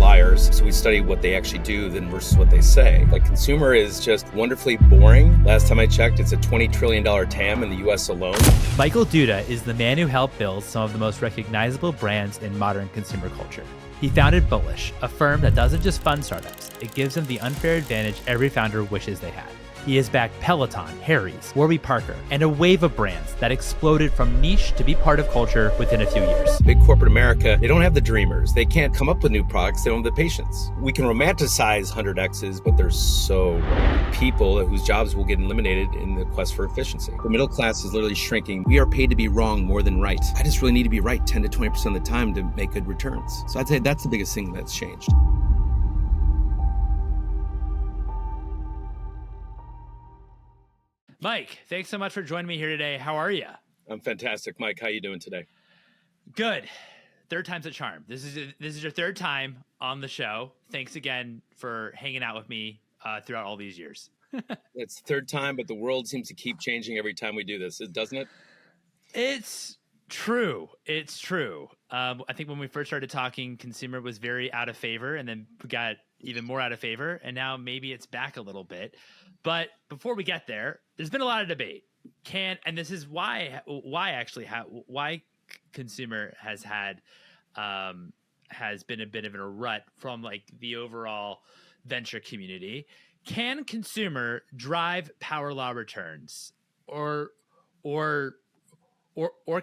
liars. So we study what they actually do then versus what they say. Like consumer is just wonderfully boring. Last time I checked, it's a $20 trillion TAM in the US alone. Michael Duda is the man who helped build some of the most recognizable brands in modern consumer culture. He founded Bullish, a firm that doesn't just fund startups, it gives them the unfair advantage every founder wishes they had. He has backed Peloton, Harry's, Warby Parker, and a wave of brands that exploded from niche to be part of culture within a few years. Big corporate America, they don't have the dreamers. They can't come up with new products. They don't have the patience. We can romanticize 100Xs, but there's so many people whose jobs will get eliminated in the quest for efficiency. The middle class is literally shrinking. We are paid to be wrong more than right. I just really need to be right 10 to 20% of the time to make good returns. So I'd say that's the biggest thing that's changed. Mike, thanks so much for joining me here today. How are you? I'm fantastic. Mike, how you doing today? Good. Third time's a charm. This is your third time on the show. Thanks again for hanging out with me throughout all these years. It's the third time, but the world seems to keep changing every time we do this, doesn't it? It's true. It's true. I think when we first started talking, consumer was very out of favor, and then we got even more out of favor, and now maybe it's back a little bit. But before we get there, there's been a lot of debate. And this is why consumer has been a bit of a rut from like the overall venture community. Can consumer drive power law returns, or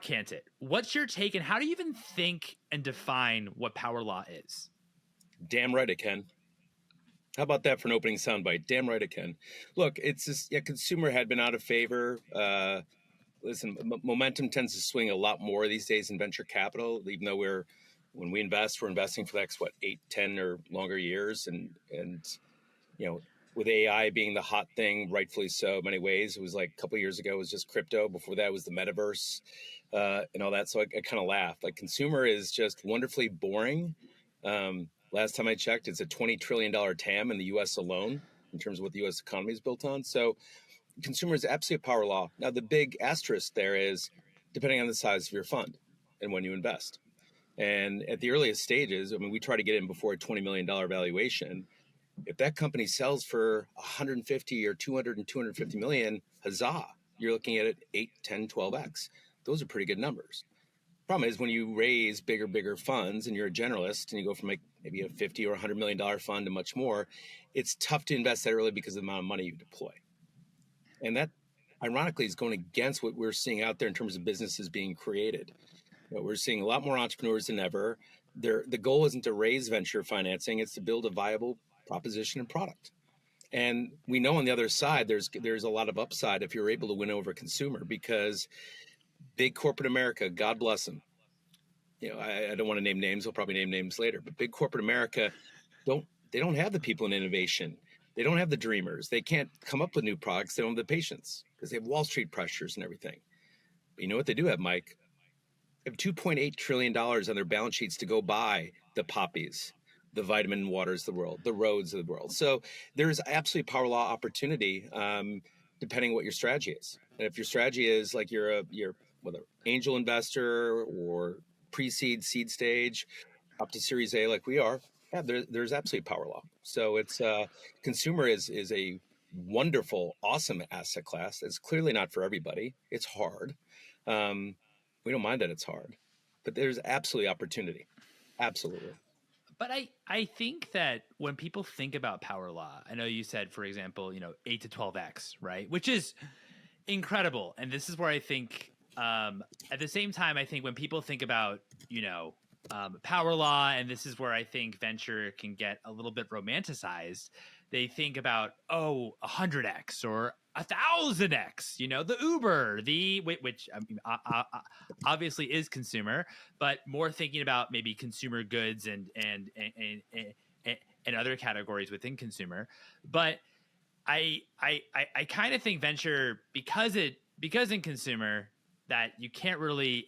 can't it? What's your take, and how do you even think and define what power law is? Damn right it can. How about that for an opening soundbite? Damn right it can. Look, it's just, consumer had been out of favor. Listen, momentum tends to swing a lot more these days in venture capital, even though when we invest, we're investing for the next, 8, 10 or longer years. And with AI being the hot thing, rightfully so in many ways, it was like a couple of years ago, it was just crypto. Before that was the metaverse and all that. So I kind of laughed. Like consumer is just wonderfully boring. Last time I checked, it's a $20 trillion TAM in the US alone in terms of what the US economy is built on. So consumer is absolute power law. Now, the big asterisk there is depending on the size of your fund and when you invest. And at the earliest stages, we try to get in before a $20 million valuation. If that company sells for 150 or 200 and 250 million, huzzah, you're looking at it 8, 10, 12x. Those are pretty good numbers. Problem is when you raise bigger funds and you're a generalist and you go from maybe a $50 or $100 million fund to much more, it's tough to invest that early because of the amount of money you deploy. And that, ironically, is going against what we're seeing out there in terms of businesses being created. We're seeing a lot more entrepreneurs than ever. The goal isn't to raise venture financing, it's to build a viable proposition and product. And we know on the other side, there's a lot of upside if you're able to win over consumer, because big corporate America, God bless them. I don't want to name names. I'll probably name names later. But big corporate America, they don't have the people in innovation. They don't have the dreamers. They can't come up with new products. They don't have the patience because they have Wall Street pressures and everything. But you know what they do have, Mike? They have $2.8 trillion on their balance sheets to go buy the Poppies, the Vitamin Waters of the world, the Roads of the world. So there's absolutely power law opportunity, depending what your strategy is. And if your strategy is like you're whether angel investor or pre-seed, seed stage, up to Series A like we are, there's absolutely power law. So it's consumer is a wonderful, awesome asset class. It's clearly not for everybody. It's hard. We don't mind that it's hard, but there's absolutely opportunity. Absolutely. But I think that when people think about power law, I know you said, for example, 8 to 12x, right? Which is incredible. And this is where I think, at the same time, I think when people think about, power law, and this is where I think venture can get a little bit romanticized, they think about, 100x or 1,000x, the Uber, which obviously is consumer, but more thinking about maybe consumer goods and other categories within consumer. But I kind of think venture, because in consumer, that you can't really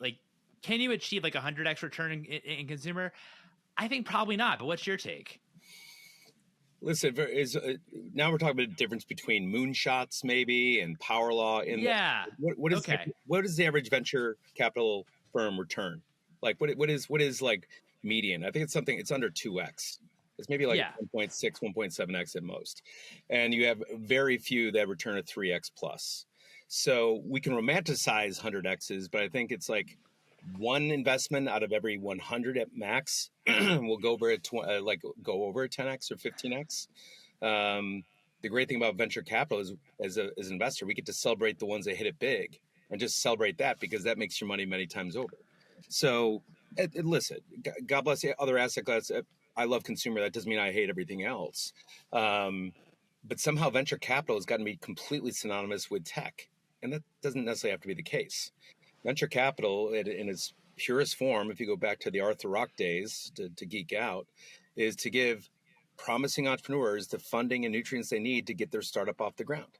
can you achieve like 100x return in consumer? I think probably not. But what's your take? Listen, now we're talking about the difference between moonshots maybe and power law. What is the average venture capital firm return? Like what is like median? I think it's under 2x. It's maybe like Yeah. 1.6, 1.7x at most. And you have very few that return a 3x plus. So we can romanticize 100x's, but I think it's like one investment out of every 100 at max will go over go over a 10x or 15x. The great thing about venture capital is, as an investor, we get to celebrate the ones that hit it big and just celebrate that, because that makes your money many times over. So, listen, God bless the other asset class. I love consumer. That doesn't mean I hate everything else. But somehow venture capital has gotten to be completely synonymous with tech. And that doesn't necessarily have to be the case. Venture capital, in its purest form, if you go back to the Arthur Rock days to geek out, is to give promising entrepreneurs the funding and nutrients they need to get their startup off the ground.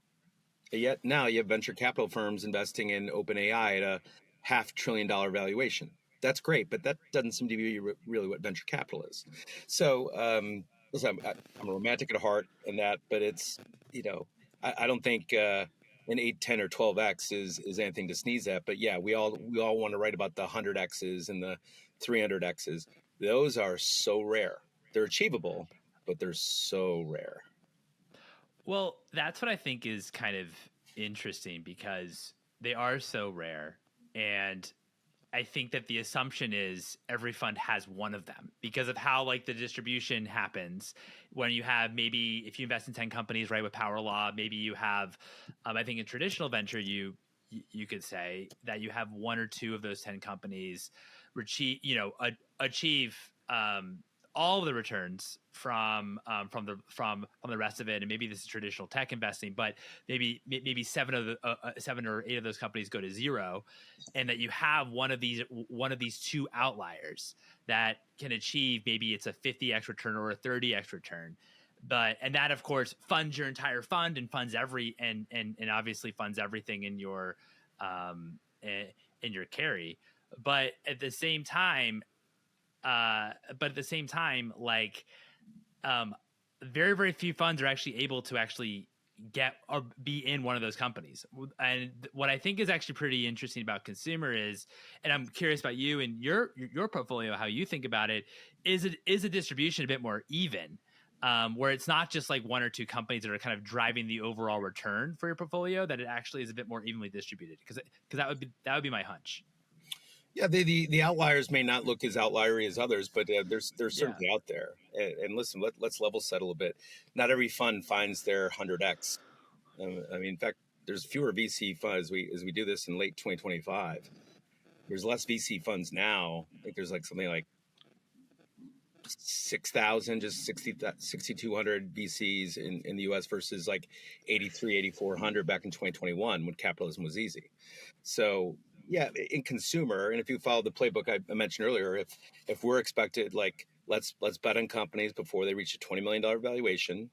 But yet now you have venture capital firms investing in OpenAI at a $500 billion valuation. That's great, but that doesn't seem to be really what venture capital is. So, listen, I'm a romantic at heart in that, but it's, I don't think an 8, 10, or 12x is anything to sneeze at. But yeah, we all want to write about the 100x's and the 300x's. Those are so rare. They're achievable, but they're so rare. Well, that's what I think is kind of interesting, because they are so rare. And I think that the assumption is every fund has one of them because of how like the distribution happens. When you have, maybe if you invest in 10 companies, right, with power law, maybe you have, I think in traditional venture, you could say that you have one or two of those 10 companies achieve all of the returns from the rest of it. And maybe this is traditional tech investing, but maybe seven or eight of those companies go to zero, and that you have one of these two outliers that can achieve, maybe it's a 50x return or a 30x return. And that of course funds your entire fund and funds and obviously funds everything in your carry. But at the same time, like, very, very few funds are actually able to actually get or be in one of those companies. And what I think is actually pretty interesting about consumer is, and I'm curious about you and your portfolio, how you think about it, is a distribution a bit more even, where it's not just like one or two companies that are kind of driving the overall return for your portfolio, that it actually is a bit more evenly distributed, because that would be my hunch. Yeah, the outliers may not look as outliery as others, but they're certainly out there. And listen, let's level set a little bit. Not every fund finds their 100x. I mean, in fact, there's fewer VC funds as we do this in late 2025. There's less VC funds now. I think there's like something like 6,000, just 6,200 VCs in the US versus like 8,400 back in 2021 when capitalism was easy. So yeah, in consumer, and if you follow the playbook I mentioned earlier, if we're expected, like, let's bet on companies before they reach a $20 million valuation.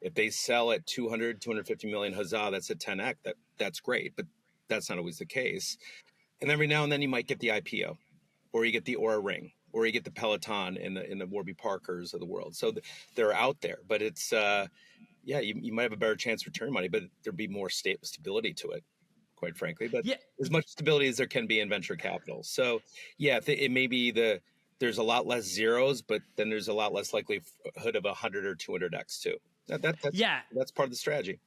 If they sell at 200, 250 million, huzzah, that's a 10x. That's great, but that's not always the case. And every now and then you might get the IPO, or you get the Aura Ring, or you get the Peloton in the Warby Parkers of the world. So they're out there, but it's you might have a better chance to return money, but there'd be more stability to it, quite frankly. But Yeah. as much stability as there can be in venture capital. So yeah, it may be there's a lot less zeros, but then there's a lot less likelihood of 100 or 200x too. That's part of the strategy.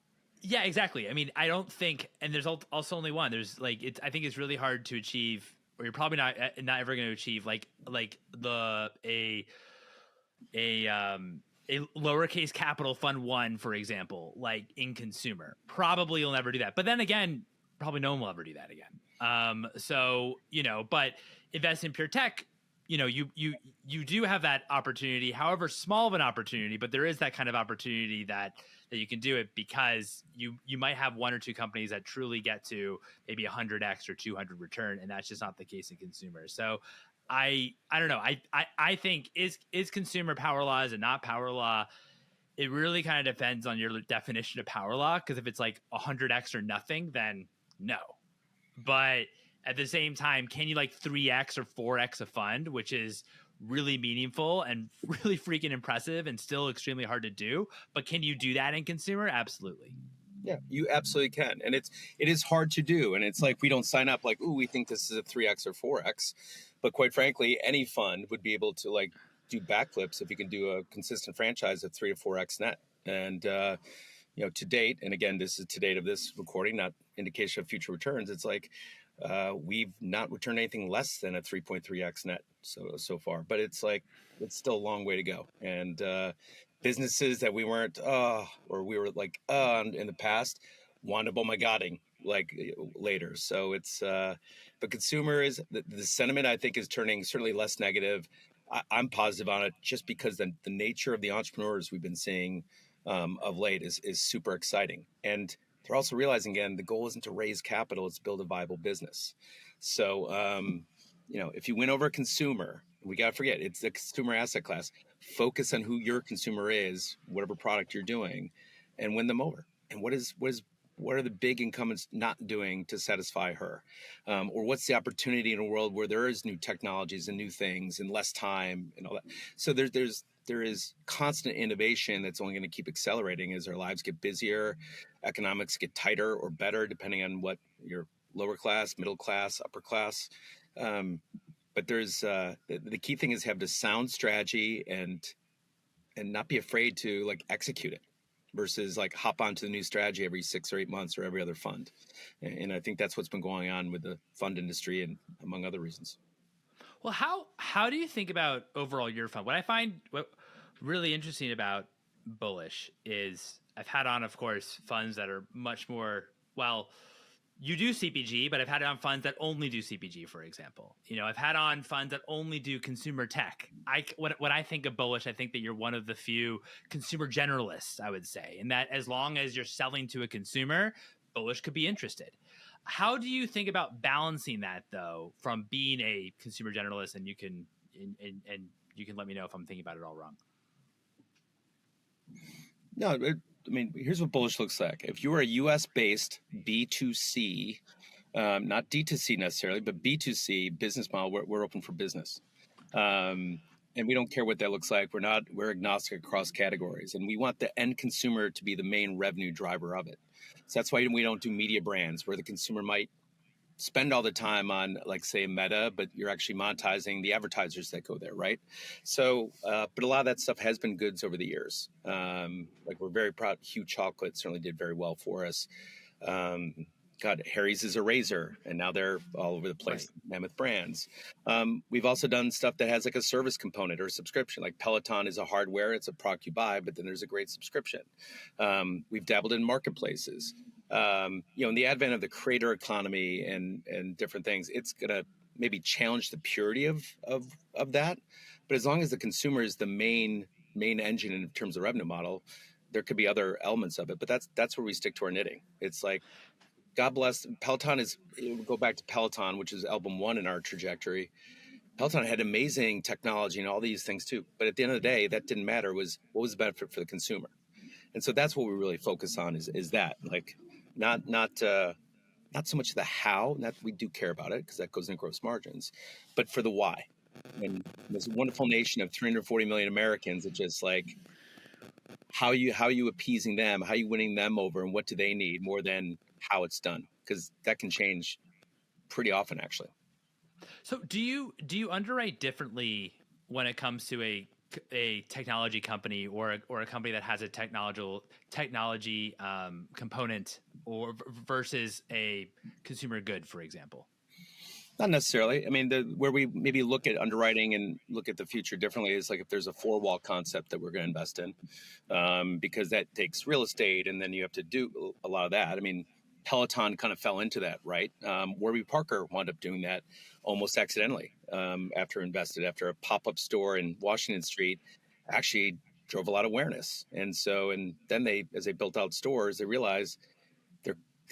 Yeah, exactly. I mean, I don't think, and there's also only one. There's like, I think it's really hard to achieve, or you're probably not ever going to achieve like a lowercase capital fund one, for example, like in consumer. Probably you'll never do that. But then again, probably no one will ever do that again. So, but invest in pure tech, you do have that opportunity, however small of an opportunity, but there is that kind of opportunity that you can do it, because you might have one or two companies that truly get to maybe 100x or 200 return, and that's just not the case in consumer. So I don't know. I think is consumer power law, is it not power law? It really kind of depends on your definition of power law, because if it's like 100x or nothing, then no. But at the same time, can you like 3x or 4x a fund, which is really meaningful and really freaking impressive and still extremely hard to do? But can you do that in consumer? Absolutely. Yeah, you absolutely can. And it is hard to do. And it's like, we don't sign up like, ooh, we think this is a 3x or 4x. But quite frankly, any fund would be able to like do backflips if you can do a consistent franchise at 3 to 4x net. And to date, and again, this is to date of this recording, not indication of future returns. It's like we've not returned anything less than a 3.3x net so far, but it's still a long way to go. And businesses that we weren't or we were like in the past wound up oh my godding like later. So it's but consumer is the sentiment I think is turning certainly less negative. I'm positive on it just because the nature of the entrepreneurs we've been seeing of late is super exciting. And they're also realizing, again, the goal isn't to raise capital, it's to build a viable business. So, if you win over a consumer, we got to forget, it's the consumer asset class. Focus on who your consumer is, whatever product you're doing, and win them over. And what are the big incumbents not doing to satisfy her? Or what's the opportunity in a world where there is new technologies and new things and less time and all that? So there is constant innovation that's only going to keep accelerating as our lives get busier, economics get tighter or better, depending on what your lower class, middle class, upper class. But there's the key thing is have the sound strategy and not be afraid to like execute it versus like hop onto the new strategy every 6 or 8 months or every other fund. And I think that's what's been going on with the fund industry and among other reasons. Well, how do you think about overall your fund? What I find really interesting about Bullish is I've had on, of course, funds that are much more, well, you do CPG, but I've had it on funds that only do CPG, for example. I've had on funds that only do consumer tech. When I think of Bullish, I think that you're one of the few consumer generalists, I would say, and that as long as you're selling to a consumer, Bullish could be interested. How do you think about balancing that, though, from being a consumer generalist? And you can let me know if I'm thinking about it all wrong. No, here's what Bullish looks like. If you are a U.S.-based B2C, not D2C necessarily, but B2C business model, we're open for business. And we don't care what that looks like. We're agnostic across categories. And we want the end consumer to be the main revenue driver of it. So that's why we don't do media brands where the consumer might spend all the time on, like, say, Meta, but you're actually monetizing the advertisers that go there, right? So, but a lot of that stuff has been goods over the years. Like, we're very proud. Hue Chocolate certainly did very well for us. Harry's is a razor, and now they're all over the place, right. Mammoth brands. We've also done stuff that has like a service component or a subscription. Like Peloton is a hardware, it's a product you buy, but then there's a great subscription. We've dabbled in marketplaces. In the advent of the creator economy and different things, it's gonna maybe challenge the purity of that. But as long as the consumer is the main engine in terms of revenue model, there could be other elements of it. But that's where we stick to our knitting. It's like, God bless Peloton go back to Peloton, which is album 1 in our trajectory. Peloton had amazing technology and all these things too. But at the end of the day, that didn't matter. What was the benefit for the consumer? And so that's what we really focus on is that, like, not so much the how, that we do care about it because that goes in gross margins, but for the why. And this wonderful nation of 340 million Americans, it's just like, how you appeasing them, how you winning them over, and what do they need more than how it's done, because that can change pretty often, actually. So do you underwrite differently when it comes to a technology company or a company that has a technology component or versus a consumer good, for example? Not necessarily. I mean, where we maybe look at underwriting and look at the future differently is like if there's a 4-wall concept that we're going to invest in, because that takes real estate, and then you have to do a lot of that. I mean, Peloton kind of fell into that, right? Warby Parker wound up doing that almost accidentally after a pop-up store in Washington Street actually drove a lot of awareness. And then as they built out stores, they realized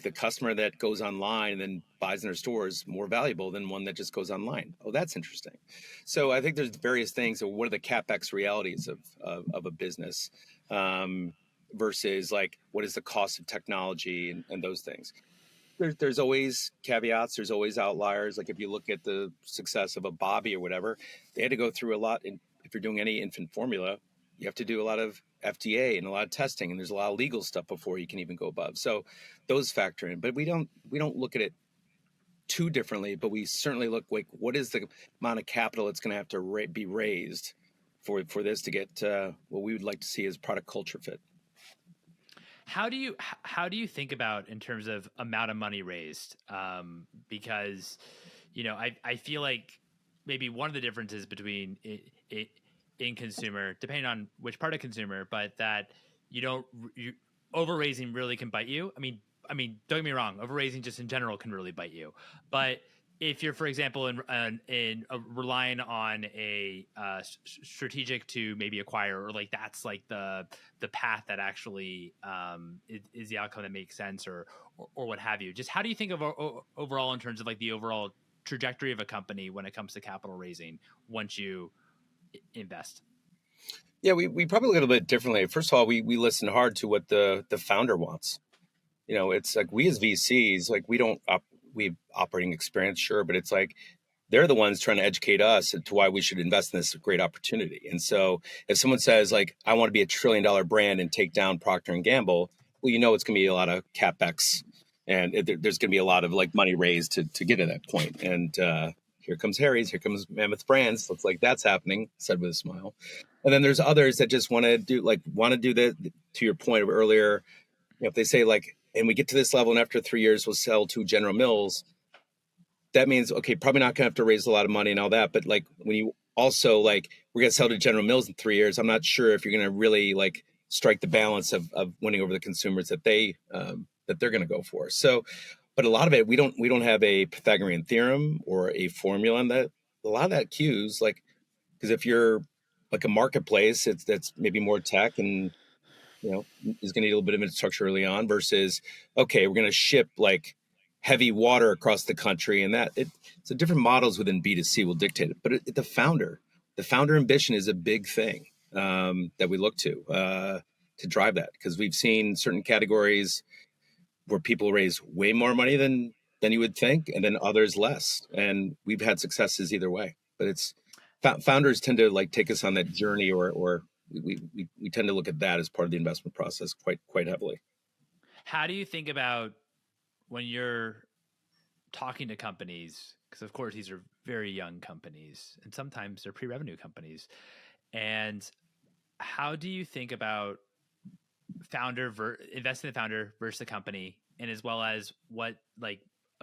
the customer that goes online and then buys in their stores more valuable than one that just goes online. Oh, that's interesting. So I think there's various things. So what are the CapEx realities of a business versus like what is the cost of technology and those things? There's always caveats. There's always outliers. Like if you look at the success of a Bobby or whatever, they had to go through a lot. And if you're doing any infant formula, you have to do a lot of FDA and a lot of testing, and there's a lot of legal stuff before you can even go above. So those factor in, but we don't look at it too differently. But we certainly look like what is the amount of capital that's going to have to be raised for this to get what we would like to see as product culture fit. How do you think about in terms of amount of money raised? Because I feel like maybe one of the differences between it in consumer, depending on which part of consumer, but that you over raising really can bite you. Don't get me wrong, over raising just in general can really bite you. But if you're, for example, in relying on a strategic to maybe acquire, or like that's like the path that actually is the outcome that makes sense, or what have you. Just how do you think of overall in terms of like the overall trajectory of a company when it comes to capital raising once you invest? Yeah, we probably look at it a bit differently. First of all, we listen hard to what the founder wants. It's like we as VCs, like we have operating experience, sure, but it's like they're the ones trying to educate us to why we should invest in this great opportunity. And so if someone says like, I want to be a $1 trillion brand and take down Procter and Gamble, well, it's going to be a lot of CapEx, and there's going to be a lot of like money raised to get to that point. And here comes Harry's, here comes Mammoth Brands. Looks like that's happening, said with a smile. And then there's others that just want to do the, to your point of earlier, if they say like, and we get to this level and after 3 years we'll sell to General Mills, that means, okay, probably not gonna have to raise a lot of money and all that. But like when you also like, we're gonna sell to General Mills in 3 years, I'm not sure if you're gonna really like strike the balance of winning over the consumers that they're gonna go for. So, but a lot of it, we don't have a Pythagorean theorem or a formula on that. A lot of that cues, like, because if you're like a marketplace, that's maybe more tech and is going to need a little bit of infrastructure early on versus, okay, we're going to ship like heavy water across the country, and so different models within B2C will dictate it. But the founder ambition is a big thing that we look to drive that, because we've seen certain categories where people raise way more money than you would think, and then others less, and we've had successes either way. But it's founders tend to like take us on that journey, or we tend to look at that as part of the investment process quite heavily. How do you think about when you're talking to companies? Because of course these are very young companies, and sometimes they're pre-revenue companies. And how do you think about investing in the founder versus the company, and as well as what like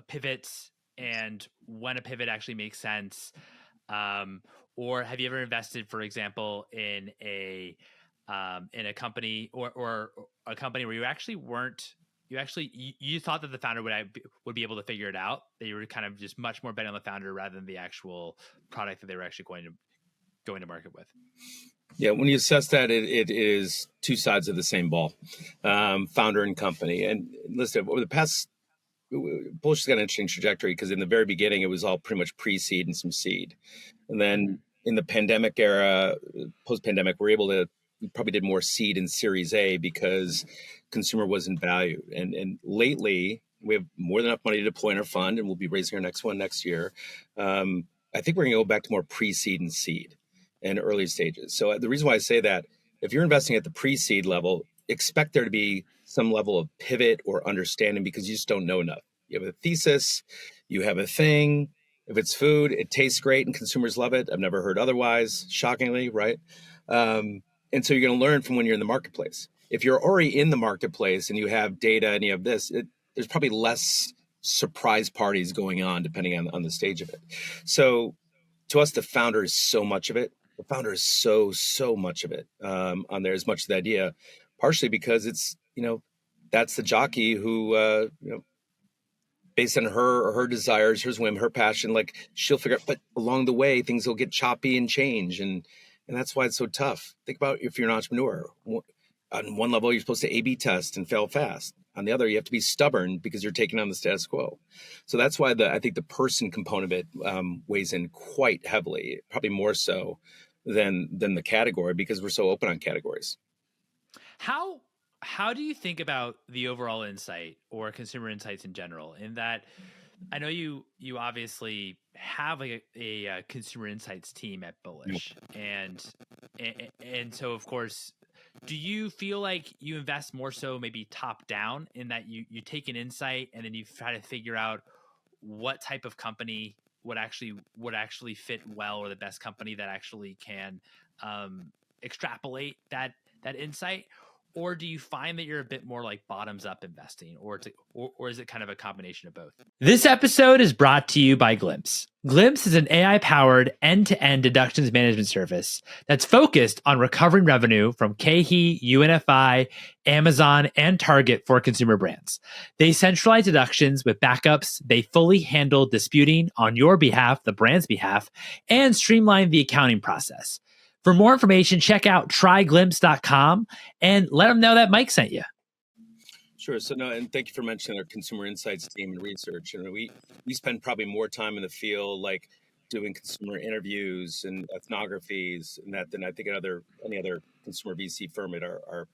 pivots and when a pivot actually makes sense? Or have you ever invested, for example, in a company or a company where you actually weren't you thought that the founder would be able to figure it out, that you were kind of just much more betting on the founder rather than the actual product that they were actually going to market with? Yeah, when you assess that, it is two sides of the same ball, founder and company. And listen, over the past, Bullish has got an interesting trajectory, because in the very beginning, it was all pretty much pre-seed and some seed. And then in the pandemic era, post-pandemic, we probably did more seed and Series A because consumer wasn't valued. And lately, we have more than enough money to deploy in our fund, and we'll be raising our next one next year. I think we're going to go back to more pre-seed and seed and early stages. So the reason why I say that, if you're investing at the pre-seed level, expect there to be some level of pivot or understanding, because you just don't know enough. You have a thesis, you have a thing. If it's food, it tastes great and consumers love it. I've never heard otherwise, shockingly, right? And so you're going to learn from when you're in the marketplace. If you're already in the marketplace and you have data and you have this, there's probably less surprise parties going on depending on the stage of it. So to us, the founder is so much of it. The founder is so much of it on there, as much of the idea, partially because it's, that's the jockey who, based on her desires, her whim, her passion, like she'll figure out, but along the way, things will get choppy and change. And that's why it's so tough. Think about if you're an entrepreneur. On one level, you're supposed to A/B test and fail fast. On the other, you have to be stubborn because you're taking on the status quo. So that's why I think the person component of it weighs in quite heavily, probably more so than the category, because we're so open on categories. How do you think about the overall insight or consumer insights in general? In that, I know you obviously have a consumer insights team at Bullish, and so of course, do you feel like you invest more so maybe top down, in that you take an insight and then you try to figure out what type of company would actually fit well, or the best company that actually can extrapolate that insight, or do you find that you're a bit more like bottoms up investing, or is it kind of a combination of both? This episode is brought to you by Glimpse. Glimpse is an AI powered end to end deductions management service that's focused on recovering revenue from KeyHe, UNFI, Amazon, and Target for consumer brands. They centralize deductions with backups. They fully handle disputing on your behalf, the brand's behalf, and streamline the accounting process. For more information, check out tryglimpse.com and let them know that Mike sent you. Sure. So no, and thank you for mentioning our consumer insights team and research. And we spend probably more time in the field, like doing consumer interviews and ethnographies and that than I think any other consumer VC firm at our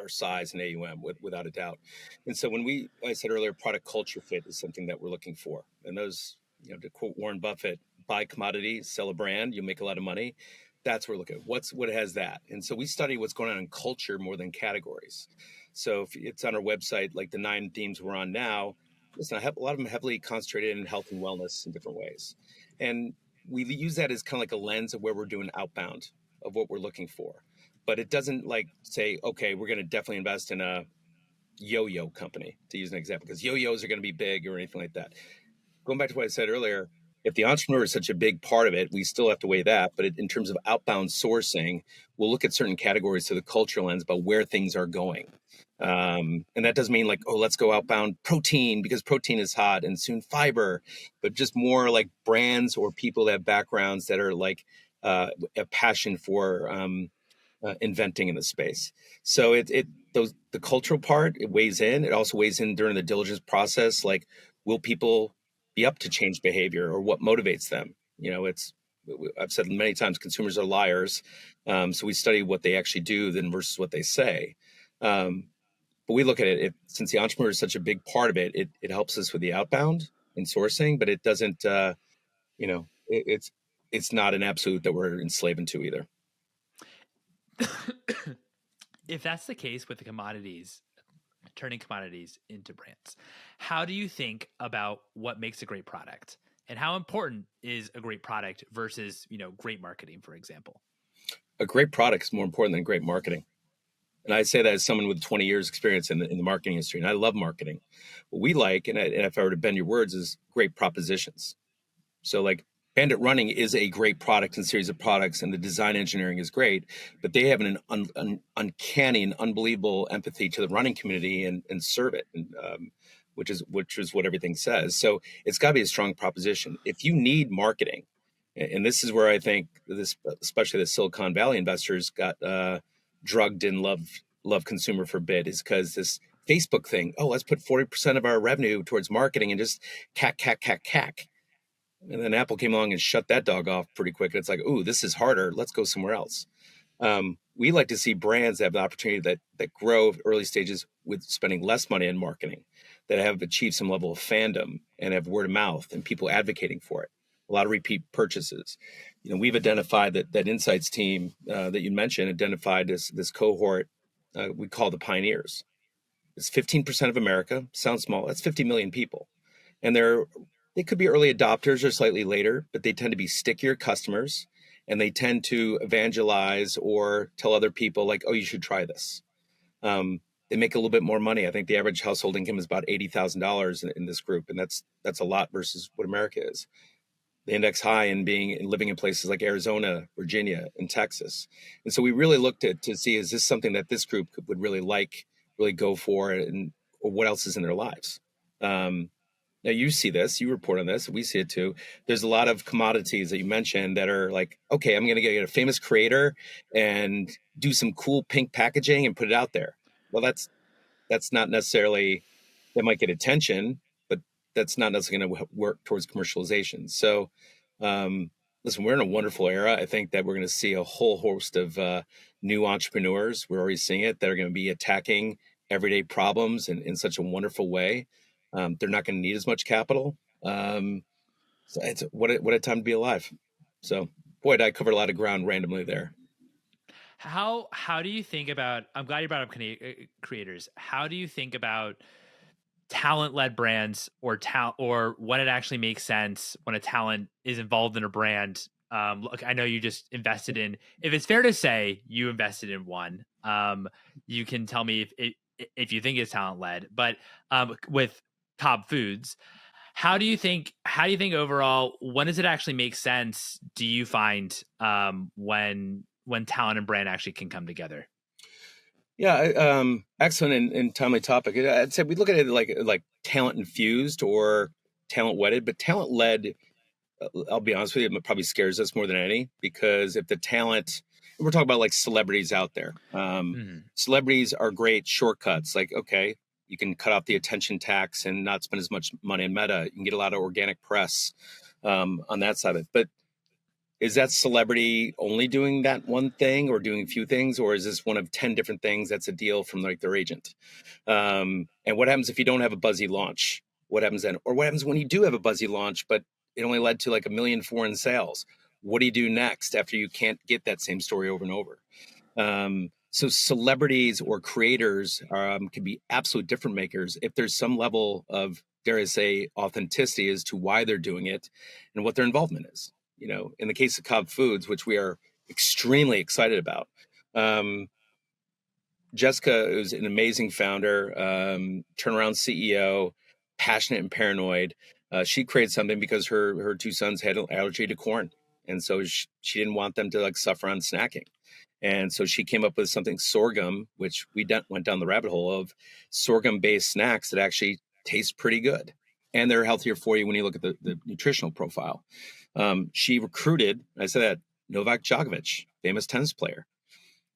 size and AUM, without a doubt. And so when I said earlier, product culture fit is something that we're looking for. And those, to quote Warren Buffett, buy commodity, sell a brand, you'll make a lot of money. That's what we're looking at. What has that? And so we study what's going on in culture more than categories. So if it's on our website, like the 9 themes we're on now, listen, a lot of them heavily concentrated in health and wellness in different ways. And we use that as kind of like a lens of where we're doing outbound of what we're looking for. But it doesn't like say, okay, we're going to definitely invest in a yo-yo company, to use an example, because yo-yos are going to be big or anything like that. Going back to what I said earlier, if the entrepreneur is such a big part of it, we still have to weigh that. But in terms of outbound sourcing, we'll look at certain categories through the cultural lens about where things are going. And that doesn't mean like, oh, let's go outbound protein because protein is hot and soon fiber, but just more like brands or people that have backgrounds that are like a passion for inventing in the space. So the cultural part, it weighs in. It also weighs in during the diligence process. Like, will people be up to change behavior or what motivates them? I've said many times, consumers are liars. So we study what they actually do then versus what they say. But we look at it, since the entrepreneur is such a big part of it, it helps us with the outbound and sourcing, but it doesn't, it's not an absolute that we're enslaved to either. If that's the case with the commodities, turning commodities into brands, how do you think about what makes a great product, and how important is a great product versus, great marketing, for example? A great product is more important than great marketing. And I say that as someone with 20 years experience in the marketing industry, and I love marketing. What we like, and if I were to bend your words, is great propositions. So like Bandit Running is a great product and series of products, and the design engineering is great, but they have an uncanny and unbelievable empathy to the running community and serve it, and, which is what everything says. So it's got to be a strong proposition. If you need marketing, and this is where I think this, especially the Silicon Valley investors, got drugged in love consumer for bid, is because this Facebook thing, oh, let's put 40% of our revenue towards marketing and just CAC. And then Apple came along and shut that dog off pretty quick. And it's like, ooh, this is harder. Let's go somewhere else. We like to see brands that have the opportunity that grow early stages with spending less money in marketing, that have achieved some level of fandom and have word of mouth and people advocating for it. A lot of repeat purchases. We've identified that insights team that you mentioned identified this cohort we call the pioneers. It's 15% of America. Sounds small. That's 50 million people. And they could be early adopters or slightly later, but they tend to be stickier customers, and they tend to evangelize or tell other people like, oh, you should try this. They make a little bit more money. I think the average household income is about $80,000 in this group. And that's a lot versus what America is. They index high in living in places like Arizona, Virginia, and Texas. And so we really looked to see, is this something that this group would really go for, or what else is in their lives? Now you see this, you report on this, we see it too. There's a lot of commodities that you mentioned that are like, okay, I'm going to get a famous creator and do some cool pink packaging and put it out there. Well, that's not necessarily, that might get attention, but that's not necessarily going to work towards commercialization. So, listen, we're in a wonderful era. I think that we're going to see a whole host of new entrepreneurs. We're already seeing it, that are going to be attacking everyday problems in such a wonderful way. They're not going to need as much capital. So it's what a time to be alive. So, boy, I covered a lot of ground randomly there. How do you think about? I'm glad you brought up creators. How do you think about talent-led brands, or when it actually makes sense when a talent is involved in a brand look, I know you just invested in, if it's fair to say you invested in one, you can tell me if you think it's talent led, but with Cobb Foods, how do you think overall, when does it actually make sense, do you find, when talent and brand actually can come together? Yeah, excellent and timely topic. I'd say we look at it like talent infused or talent wedded, but talent led. I'll be honest with you, it probably scares us more than any because if the talent, we're talking about like celebrities out there. Mhm. Celebrities are great shortcuts. Like, okay, you can cut off the attention tax and not spend as much money in Meta. You can get a lot of organic press on that side of it. But is that celebrity only doing that one thing or doing a few things, or is this one of 10 different things that's a deal from like their agent? And what happens if you don't have a buzzy launch? What happens then? Or what happens when you do have a buzzy launch, but it only led to like 1 million foreign sales? What do you do next after you can't get that same story over and over? So celebrities or creators can be absolute difference makers if there's some level of, dare I say, authenticity as to why they're doing it and what their involvement is. You know, in the case of Cobb Foods, which we are extremely excited about, um, Jessica is an amazing founder, turnaround CEO, passionate and paranoid. She created something because her two sons had an allergy to corn, and so she didn't want them to like suffer on snacking. And so she came up with something sorghum, which went down the rabbit hole of sorghum-based snacks that actually taste pretty good, and they're healthier for you when you look at the nutritional profile. She recruited, I said that, Novak Djokovic, famous tennis player.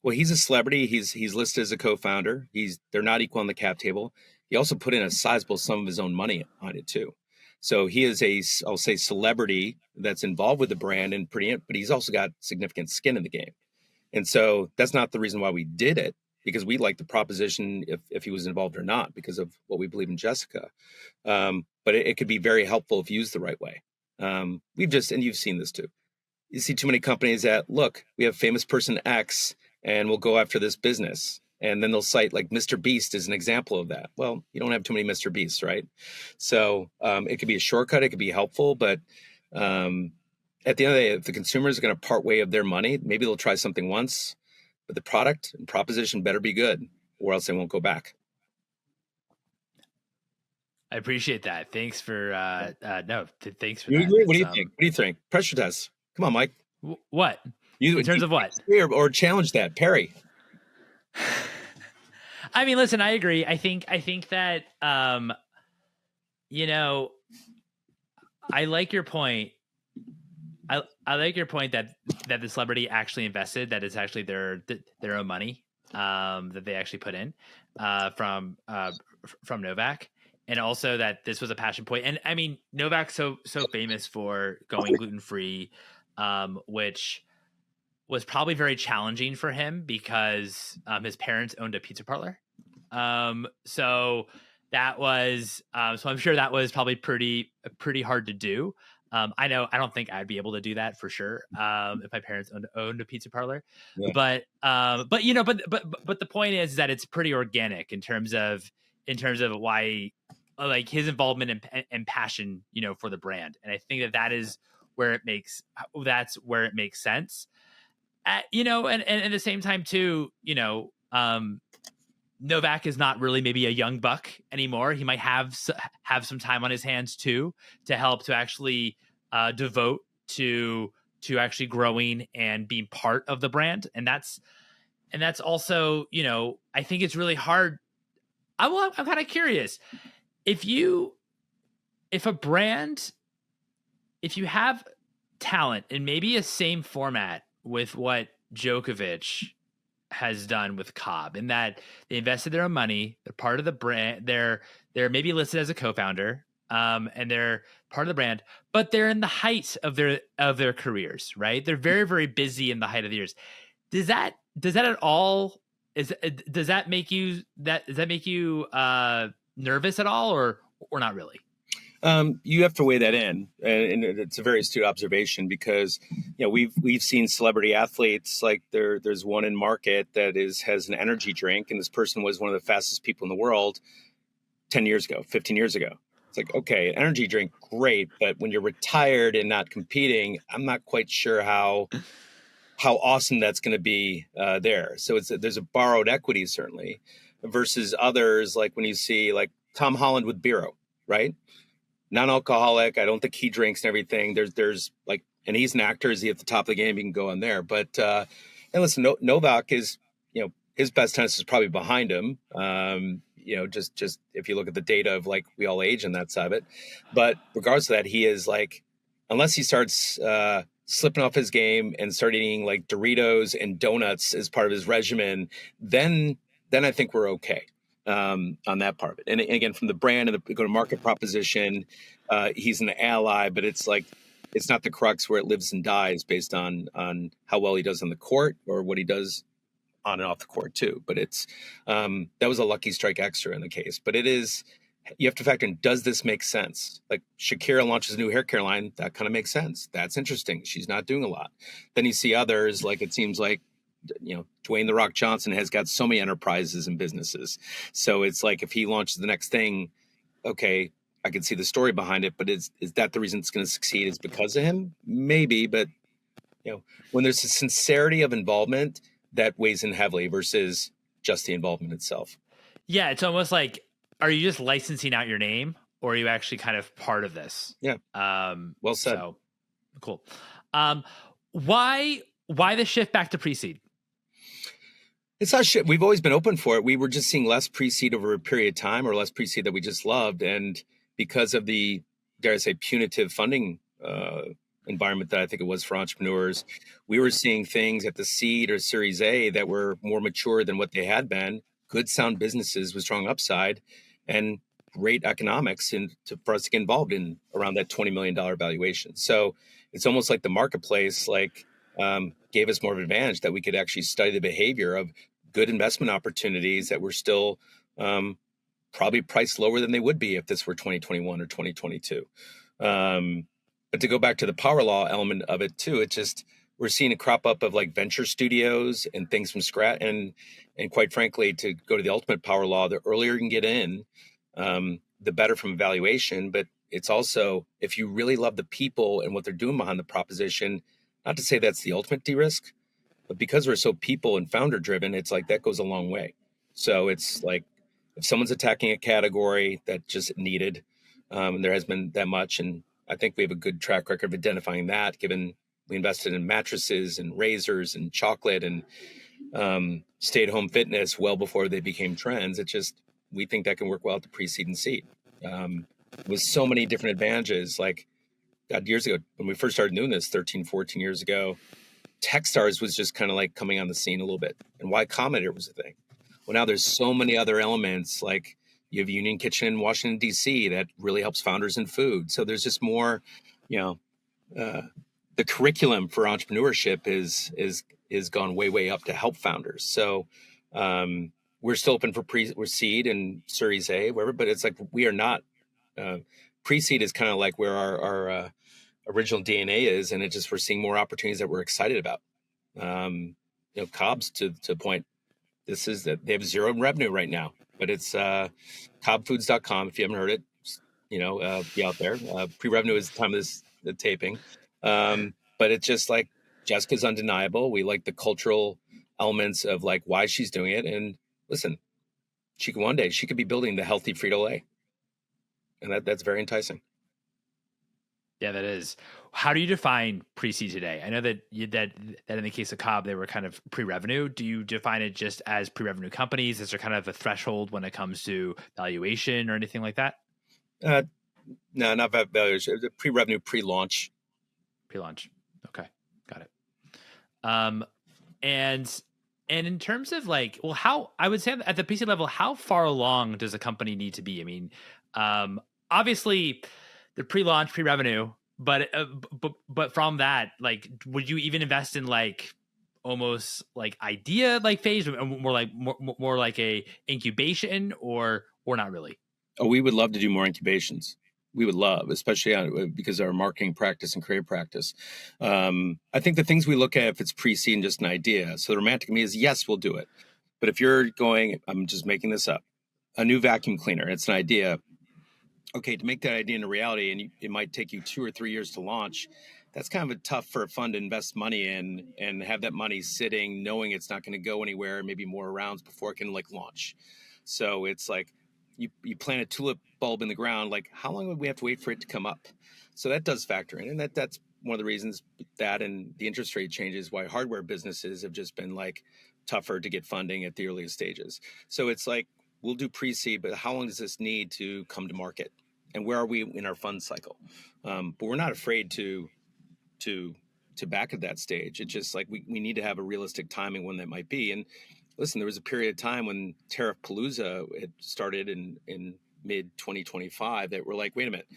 Well, he's a celebrity. He's listed as a co-founder. They're not equal on the cap table. He also put in a sizable sum of his own money on it too. So he is I'll say, celebrity that's involved with the brand and but he's also got significant skin in the game. And so that's not the reason why we did it, because we like the proposition if he was involved or not, because of what we believe in Jessica. But it could be very helpful if used the right way. And you've seen this too. You see too many companies that, look, we have famous person X and we'll go after this business. And then they'll cite like Mr. Beast as an example of that. Well, you don't have too many Mr. Beasts, right? So it could be a shortcut. It could be helpful. But at the end of the day, if the consumer is going to part way of their money, maybe they'll try something once, but the product and proposition better be good or else they won't go back. I appreciate that. Thanks for thanks for You that. agree? What do It's you think? What do you think? Pressure test. Come on, Mike. What? You In terms of what? Or challenge that, Perry. I mean, listen, I agree. I think that you know, I like your point. I like your point that the celebrity actually invested, that it's actually their own money that they actually put in from Novak, and also that this was a passion point. And I mean, Novak's so famous for going gluten free, which was probably very challenging for him because his parents owned a pizza parlor. So that was so I'm sure that was probably pretty hard to do. I don't think I'd be able to do that for sure if my parents owned a pizza parlor. Yeah. But the point is that it's pretty organic in terms of why, like, his involvement and passion, for the brand. And I think that is where it makes sense. And at the same time too, Novak is not really maybe a young buck anymore. He might have some time on his hands too to help to actually devote to actually growing and being part of the brand. And that's also, I think it's really hard. I'm kind of curious if you have talent in maybe a same format with what Djokovic has done with Cobb, in that they invested their own money, they're part of the brand, they're maybe listed as a co-founder, and they're part of the brand, but they're in the height of their careers, right? They're very, very busy in the height of the years. Does that at all does that make you nervous at all, or not really? You have to weigh that in, and it's a very astute observation because we've seen celebrity athletes, like there's one in market that has an energy drink, and this person was one of the fastest people in the world 10 years ago, 15 years ago. It's like, okay, energy drink, great, but when you're retired and not competing, I'm not quite sure how awesome that's going to be there. So there's a borrowed equity certainly, versus others like when you see like Tom Holland with Biro, right? Non-alcoholic. I don't think he drinks and everything. There's like, and he's an actor. Is he at the top of the game? He can go on there. But and listen, Novak is, his best tennis is probably behind him. Just if you look at the data of like we all age on that side of it. But regardless of that, he is like, unless he starts slipping off his game and start eating like Doritos and donuts as part of his regimen, then I think we're okay on that part of it. And again, from the brand and the go-to-market proposition, he's an ally, but it's like, it's not the crux where it lives and dies based on how well he does on the court or what he does on and off the court too. But it's that was a lucky strike extra in the case. But it is, you have to factor in, does this make sense? Like Shakira launches a new hair care line, that kind of makes sense. That's interesting. She's not doing a lot. Then you see others, like it seems like, Dwayne The Rock Johnson has got so many enterprises and businesses. So it's like if he launches the next thing, okay, I can see the story behind it, but is that the reason it's going to succeed is because of him? Maybe, but when there's a sincerity of involvement, that weighs in heavily versus just the involvement itself. Yeah, it's almost like, are you just licensing out your name, or are you actually kind of part of this? Yeah. Well said. So cool. Why the shift back to pre-seed? It's not shit. We've always been open for it. We were just seeing less pre-seed over a period of time, or less pre-seed that we just loved. And because of the, dare I say, punitive funding environment that I think it was for entrepreneurs, we were seeing things at the seed or Series A that were more mature than what they had been. Good, sound businesses with strong upside and great economics, and for us to get involved in around that $20 million valuation. So it's almost like the marketplace gave us more of an advantage that we could actually study the behavior of good investment opportunities that were still probably priced lower than they would be if this were 2021 or 2022. But to go back to the power law element of it too, it's just, we're seeing a crop up of like venture studios and things from scratch. And quite frankly, to go to the ultimate power law, the earlier you can get in, the better from evaluation. But it's also, if you really love the people and what they're doing behind the proposition, not to say that's the ultimate de-risk, but because we're so people and founder driven, it's like that goes a long way. So it's like, if someone's attacking a category that just needed, there has been that much. And I think we have a good track record of identifying that, given we invested in mattresses and razors and chocolate and stay-at-home fitness well before they became trends. It's just, we think that can work well at the pre-seed and seed. With so many different advantages, like God, years ago, when we first started doing this 13, 14 years ago, Techstars was just kind of like coming on the scene a little bit. And Y Combinator was a thing. Well, now there's so many other elements, like you have Union Kitchen in Washington, D.C. that really helps founders in food. So there's just more, the curriculum for entrepreneurship is gone way up to help founders. So we're still open for we're seed and Series A, whatever, but it's like we are not. Pre-seed is kind of like where our original DNA is, and it just, we're seeing more opportunities that we're excited about. Cobb's to a point. This is that they have zero revenue right now, but it's cobbfoods.com. If you haven't heard it, be out there. Pre-revenue is the time of the taping. But it's just like Jessica's undeniable. We like the cultural elements of like why she's doing it. And listen, one day she could be building the healthy Frito-Lay. And that's very enticing. Yeah, that is. How do you define pre-seed today? I know that that in the case of Cobb, they were kind of pre-revenue. Do you define it just as pre-revenue companies? Is there kind of a threshold when it comes to valuation or anything like that? No, not valuation. Pre-revenue, pre-launch. Pre-launch. Okay, got it. And in terms of like, well, how I would say at the pre-seed level, how far along does a company need to be? I mean, obviously, the pre-launch, pre-revenue, but from that, like, would you even invest in like almost like idea like phase, more like a incubation, or not really? Oh, we would love to do more incubations. We would love, especially because of our marketing practice and creative practice. I think the things we look at, if it's pre-seed and just an idea. So the romantic of me is, yes, we'll do it. But if you're going, I'm just making this up, a new vacuum cleaner, it's an idea. okay, to make that idea into reality, and it might take you 2 or 3 years to launch. That's kind of tough for a fund to invest money in and have that money sitting, knowing it's not going to go anywhere, maybe more rounds before it can like launch. So it's like you plant a tulip bulb in the ground. Like, how long would we have to wait for it to come up? So that does factor in, and that's one of the reasons that and the interest rate changes why hardware businesses have just been like tougher to get funding at the earliest stages. So it's like we'll do pre-seed, but how long does this need to come to market? And where are we in our fund cycle? But we're not afraid to back at that stage. It's just like we need to have a realistic timing when that might be. And listen, there was a period of time when Tariff Palooza had started in mid 2025 that we're like, wait a minute,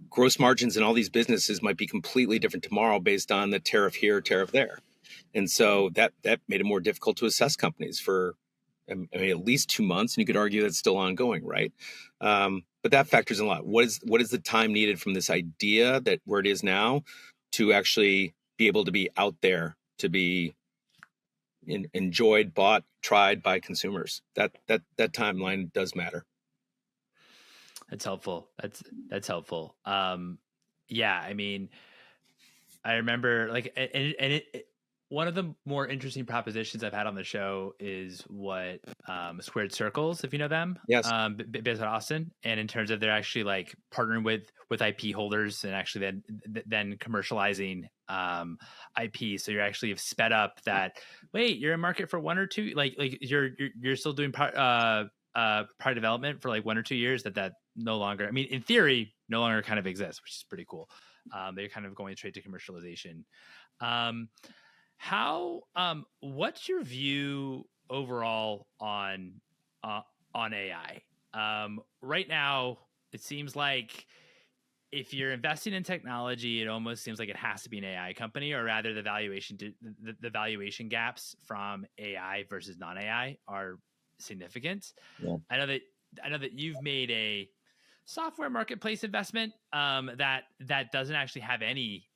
gross margins in all these businesses might be completely different tomorrow based on the tariff here, tariff there. And so that made it more difficult to assess companies for at least 2 months, and you could argue that's still ongoing, right? But that factors in a lot. What is the time needed from this idea that where it is now to actually be able to be out there, to be enjoyed, bought, tried by consumers? That timeline does matter. That's helpful. That's helpful. Yeah, I mean, I remember like, one of the more interesting propositions I've had on the show is what Squared Circles, if you know them, Yes. based out of Austin, and in terms of they're actually like partnering with IP holders and actually then commercializing IP. So you're actually have sped up that. Wait, you're in market for 1 or 2, like you're still doing product development for like 1 or 2 years. That no longer, I mean, in theory, no longer kind of exists, which is pretty cool. They're kind of going straight to commercialization. What's your view overall on AI? Right now, it seems like if you're investing in technology, it almost seems like it has to be an AI company, or rather the valuation gaps from AI versus non-AI are significant. Yeah. I know that you've made a software marketplace investment that doesn't actually have any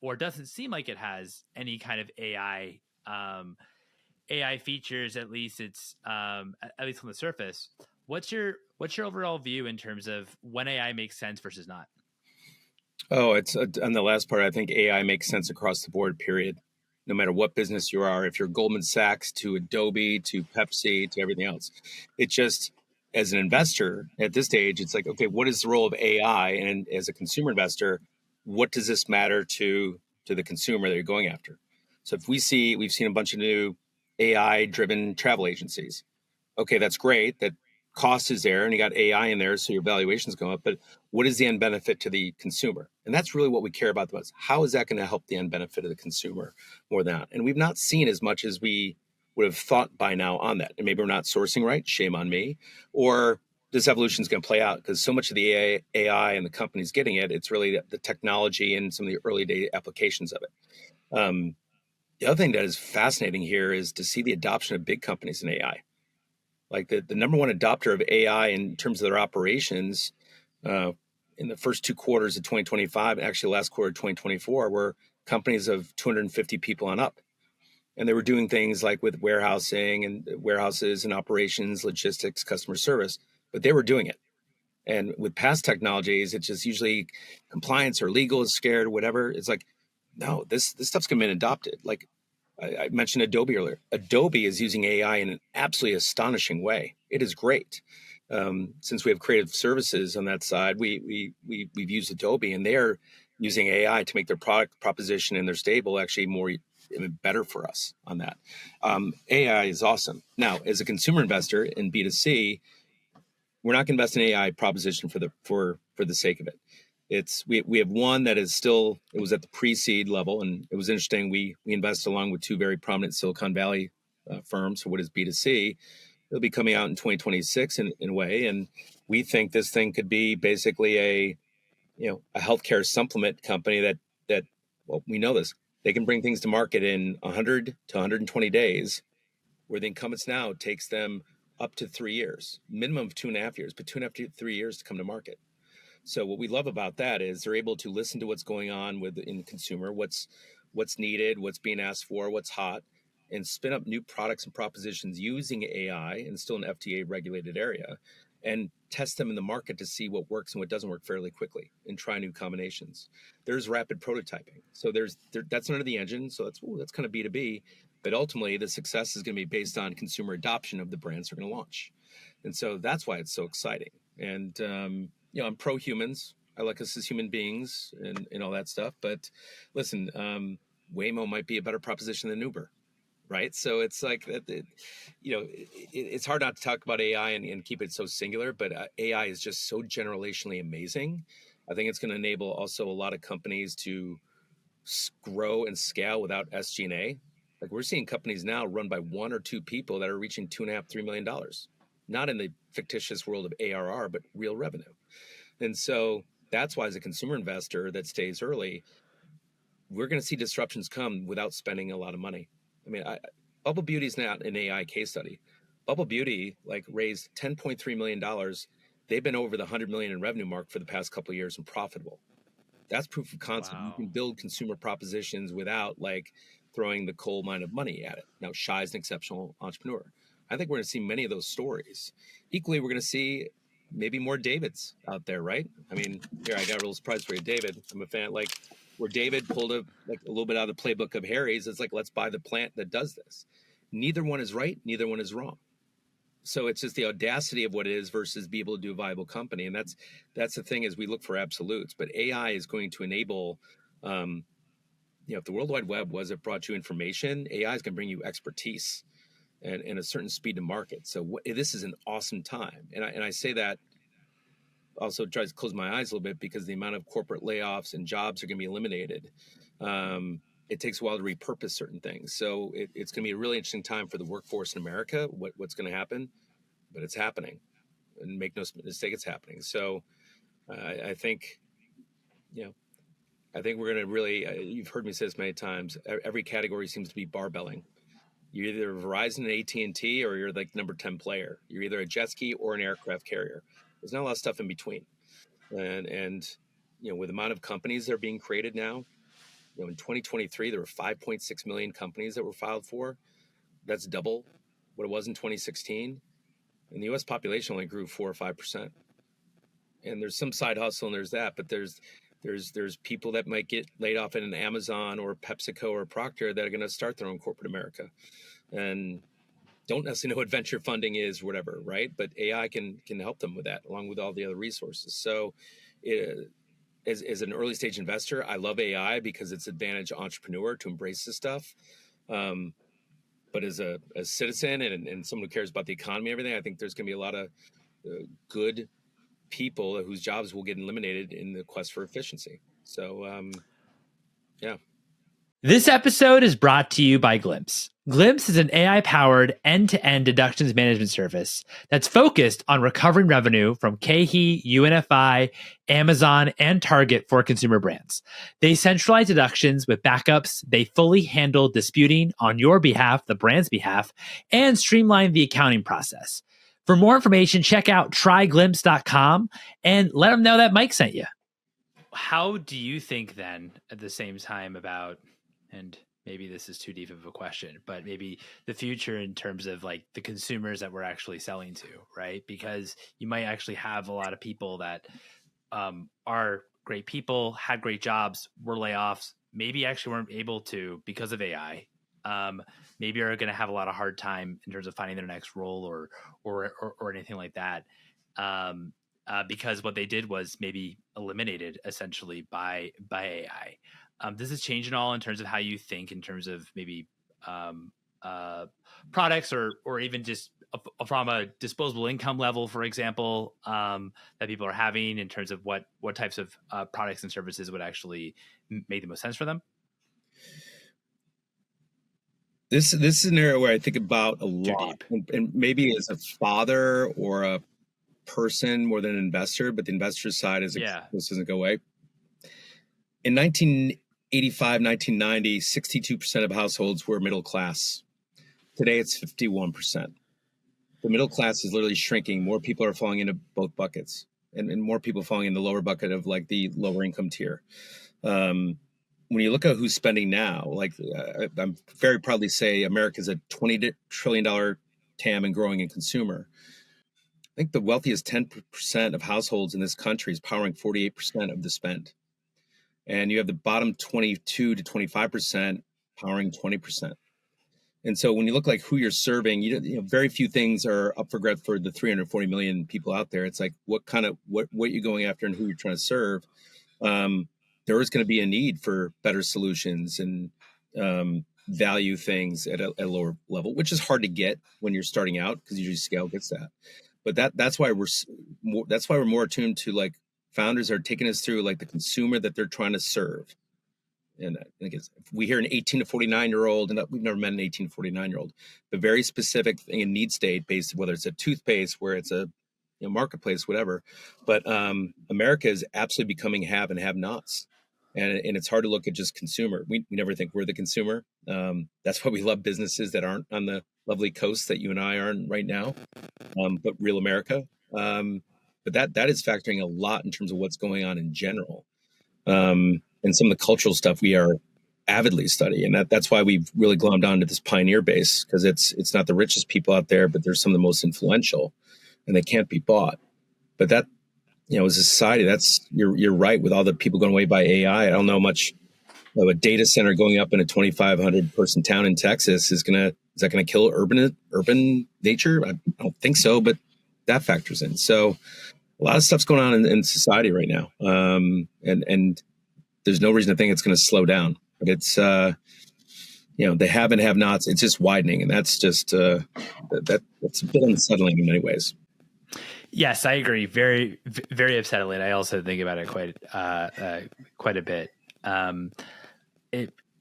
or doesn't seem like it has any kind of AI features. At least it's at least on the surface. What's your overall view in terms of when AI makes sense versus not? Oh, it's on the last part. I think AI makes sense across the board, period. No matter what business you are, if you're Goldman Sachs to Adobe to Pepsi to everything else, it just, as an investor at this stage, it's like, okay, what is the role of AI? And as a consumer investor, what does this matter to the consumer that you're going after? So if we've seen a bunch of new AI driven travel agencies. Okay, that's great. That cost is there and you got AI in there, so your valuations go up. But what is the end benefit to the consumer? And that's really what we care about the most. How is that going to help the end benefit of the consumer more than that? And we've not seen as much as we would have thought by now on that. And maybe we're not sourcing right. Shame on me. Or this evolution is going to play out because so much of the AI and the companies getting it, it's really the technology and some of the early day applications of it. The other thing that is fascinating here is to see the adoption of big companies in AI. Like the number one adopter of AI in terms of their operations in the first 2 quarters of 2025, actually last quarter of 2024, were companies of 250 people on up. And they were doing things like with warehousing and warehouses and operations, logistics, customer service, but they were doing it. And with past technologies, it's just usually compliance or legal is scared or whatever. It's like, no, this stuff's going to be adopted. Like I mentioned Adobe earlier. Adobe is using AI in an absolutely astonishing way. It is great. Since we have creative services on that side, we've used Adobe, and they're using AI to make their product proposition and their stable actually more better for us on that. AI is awesome. Now, as a consumer investor in B2C, we're not going to invest in AI proposition for the sake of it. We have one that is still, it was at the pre-seed level, and it was interesting. We invested along with 2 very prominent Silicon Valley firms for what is B2C. It'll be coming out in 2026 in a way, and we think this thing could be basically a healthcare supplement company that well, we know this. They can bring things to market in 100 to 120 days, where the incumbents now takes them up to 3 years, minimum of 2.5 years, but 2.5 to 3 years to come to market. So what we love about that is they're able to listen to what's going on in the consumer, what's needed, what's being asked for, what's hot, and spin up new products and propositions using AI and still an FDA regulated area. and test them in the market to see what works and what doesn't work fairly quickly and try new combinations. There's rapid prototyping. So that's under the engine. So that's kind of B2B. But ultimately, the success is going to be based on consumer adoption of the brands they're going to launch. And so that's why it's so exciting. And, I'm pro humans. I like us as human beings and all that stuff. But listen, Waymo might be a better proposition than Uber, right? So it's like, it's hard not to talk about AI and keep it so singular, but AI is just so generationally amazing. I think it's going to enable also a lot of companies to grow and scale without SG&A. Like we're seeing companies now run by one or two people that are reaching $2.5–3 million, not in the fictitious world of ARR, but real revenue. And so that's why as a consumer investor that stays early, we're going to see disruptions come without spending a lot of money. I mean, Bubble Beauty is not an AI case study. Bubble Beauty raised $10.3 million. They've been over the 100 million in revenue mark for the past couple of years and profitable. That's proof of concept. Wow. You can build consumer propositions without throwing the coal mine of money at it. Now, Shai is an exceptional entrepreneur. I think we're going to see many of those stories. Equally, we're going to see maybe more Davids out there, right? I mean, here, I got a little surprise for you, David. I'm a fan. Where David pulled a little bit out of the playbook of Harry's. It's let's buy the plant that does this. Neither one is right. Neither one is wrong. So it's just the audacity of what it is versus be able to do a viable company. And that's the thing is we look for absolutes, but AI is going to enable, if the World Wide Web brought you information, AI is going to bring you expertise and a certain speed to market. So this is an awesome time. And I say that also tries to close my eyes a little bit because the amount of corporate layoffs and jobs are going to be eliminated. It takes a while to repurpose certain things. So it's going to be a really interesting time for the workforce in America, what's going to happen, but it's happening. And make no mistake, it's happening. So I think, we're going to really, you've heard me say this many times, every category seems to be barbelling. You're either Verizon and AT&T or you're number 10 player. You're either a jet ski or an aircraft carrier. There's not a lot of stuff in between. And with the amount of companies that are being created now, in 2023, there were 5.6 million companies that were filed for. That's double what it was in 2016. And the U.S. population only grew 4 or 5%. And there's some side hustle and there's that, but there's people that might get laid off at an Amazon or PepsiCo or Procter that are going to start their own corporate America, and don't necessarily know what venture funding is, whatever, right? But AI can help them with that, along with all the other resources. So, as an early stage investor, I love AI because it's advantage entrepreneur to embrace this stuff. But as a citizen and someone who cares about the economy and everything, I think there's going to be a lot of good people whose jobs will get eliminated in the quest for efficiency. So, yeah. This episode is brought to you by Glimpse. Glimpse is an AI-powered end-to-end deductions management service that's focused on recovering revenue from KeHE, UNFI, Amazon, and Target for consumer brands. They centralize deductions with backups. They fully handle disputing on your behalf, the brand's behalf, and streamline the accounting process. For more information, check out tryglimpse.com and let them know that Mike sent you. How do you think then at the same time about, and maybe this is too deep of a question, but maybe the future in terms of the consumers that we're actually selling to, right? Because you might actually have a lot of people that are great people, had great jobs, were layoffs, maybe actually weren't able to because of AI. Maybe are going to have a lot of hard time in terms of finding their next role or anything like that. Because what they did was maybe eliminated essentially by AI. Does this change at all in terms of how you think in terms of maybe products or even just from a disposable income level, for example, that people are having in terms of what types of products and services would actually make the most sense for them? This is an area where I think about a lot, and maybe as a father or a person more than an investor, but the investor side is this doesn't go away. In 1985, 1990, 62% of households were middle class. Today, it's 51%. The middle class is literally shrinking. More people are falling into both buckets, and more people falling in the lower bucket of the lower income tier. When you look at who's spending now, I'm very proudly say America's a $20 trillion TAM and growing in consumer. think the wealthiest 10% of households in this country is powering 48% of the spend. And you have the bottom 22 to 25% powering 20%. And so when you look like who you're serving, very few things are up for grabs for the 340 million people out there. It's like what you're going after and who you're trying to serve. There is going to be a need for better solutions and value things at a lower level, which is hard to get when you're starting out because usually scale gets that. But that's why we're more attuned to like founders are taking us through like the consumer that they're trying to serve. And I think if we hear an 18 to 49-year-old, and we've never met an 18 to 49-year-old, the very specific thing in need state based, whether it's a toothpaste, where it's a marketplace, whatever. But America is absolutely becoming have and have nots. And it's hard to look at just consumer. We never think we're the consumer. That's why we love businesses that aren't on the lovely coast that you and I are on right now, but real America. But that is factoring a lot in terms of what's going on in general. And some of the cultural stuff we are avidly studying. And that's why we've really glommed onto this pioneer base, because it's not the richest people out there, but they're some of the most influential and they can't be bought. But that, as a society, you're right with all the people going away by AI. I don't know much of a data center going up in a 2,500 person town in Texas is that going to kill urban nature? I don't think so, but that factors in. So a lot of stuff's going on in society right now. And there's no reason to think it's going to slow down, but it's, the have and have nots, it's just widening. And that's just, that's a bit unsettling in many ways. Yes, I agree. Very, very unsettling. I also think about it quite a bit. I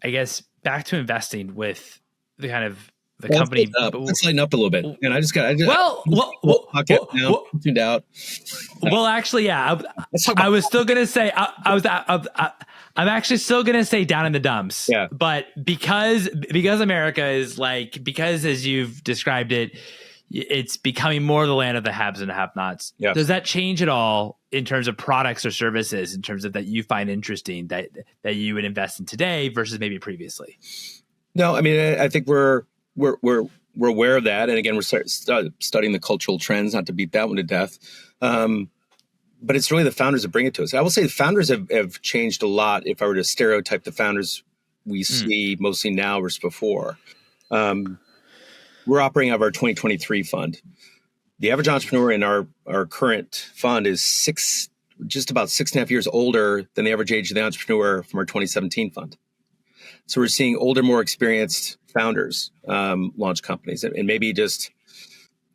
guess back to investing with the kind of the company. Let's lighten up a little bit. And I tuned out. Well, actually, yeah, I was still going to say, I'm actually still going to say down in the dumps. Yeah. But because America is because as you've described it, it's becoming more the land of the haves and the have-nots. Yeah. Does that change at all in terms of products or services, in terms of that you find interesting that you would invest in today versus maybe previously? No, I mean, I think we're aware of that. And again, we're studying the cultural trends, not to beat that one to death. But it's really the founders that bring it to us. I will say the founders have changed a lot. If I were to stereotype the founders we see mostly now versus before, we're operating out of our 2023 fund. The average entrepreneur in our current fund is just about 6.5 years older than the average age of the entrepreneur from our 2017 fund. So we're seeing older, more experienced founders launch companies. And maybe just